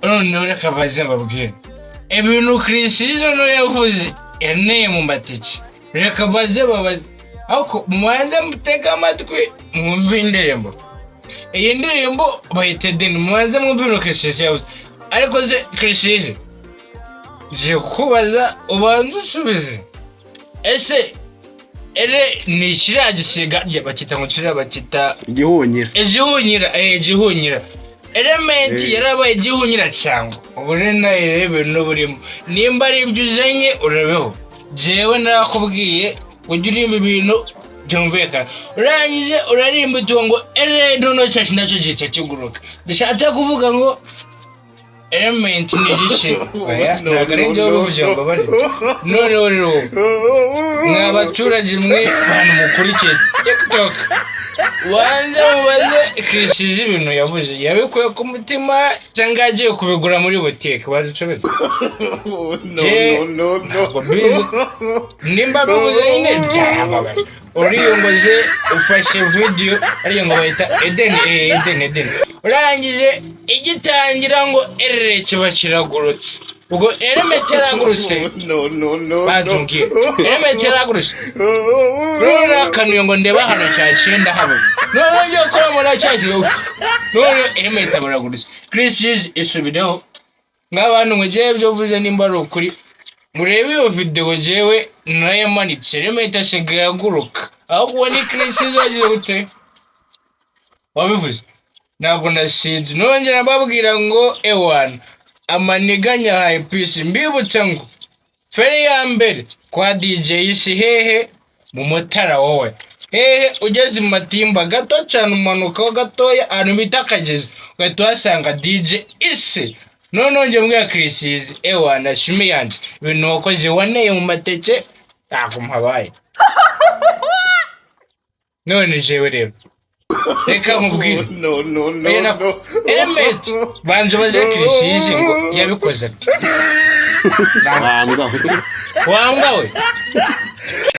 no reka baze mbabwire ibintu Christizo no yavuze yaneye mu mateke reka baze babaze ako mwanze muteka amatwi mwumve indirimbo iyi ndirimbo bayite deni mwanze mwumve no Christizo yavuze ariko se Christizo je kubaza ubanze usubize ese ni ikiragisiga bakita ngo bakita igihunyira element yarabaye igihunyira cyangwa ubu nayo ibintu burimo nimba ari ibyo uzenye urabeho jewe narakubwiye ujye urimba ibintu byumvikana urangije urarimba ngo noneho cyacu nacyo gihita kiguruka ndashaka kuvuga ngo element ni igice ntabwo ari njyewe uruvuze ngo bari noneho rero n'abaturage mwe bantu mukurikiye TikTok wanze mubaze Christizo ibintu yavuze yabikuye ku mutima cyangwa agiye kubigura muri butike bazicuruza no nimba bivuze nyine byambabaje uriyongoje ufashe video ariyo ngo bayita Eden urangije igitangira ngo kiba kiragurutse ubwo element yaragurutse bazungiye element yaragurutse none akanuye ngo ndeba hano cyacenda habo none yo kora mona cyakiro none element yaragurutse Christizo isubideho nk'abantu mugiye byo vuze nimba ari ukuri murebe iyo video jewe nayamanitse element asigaye aguruka aho kubona Christizo agiye gute wabivuze ntabwo nasize nongera mbabwira ngo ewana amaniganya high peace mbibutse ngo feri ya mbere kwa DJ isi hehe mu mutara wowe hehe ugeze mu matimba gato cyane umanuka gatoya ahantu bita Akagezi ugahita uhasanga DJ isi none mbwira Christizo ewana shimi yanje ibintu wakoze waneye mu mateke ntakumpabaye none jewe rero reka nkubwire element banze baze Christizo ngo yabikoze ati wanga we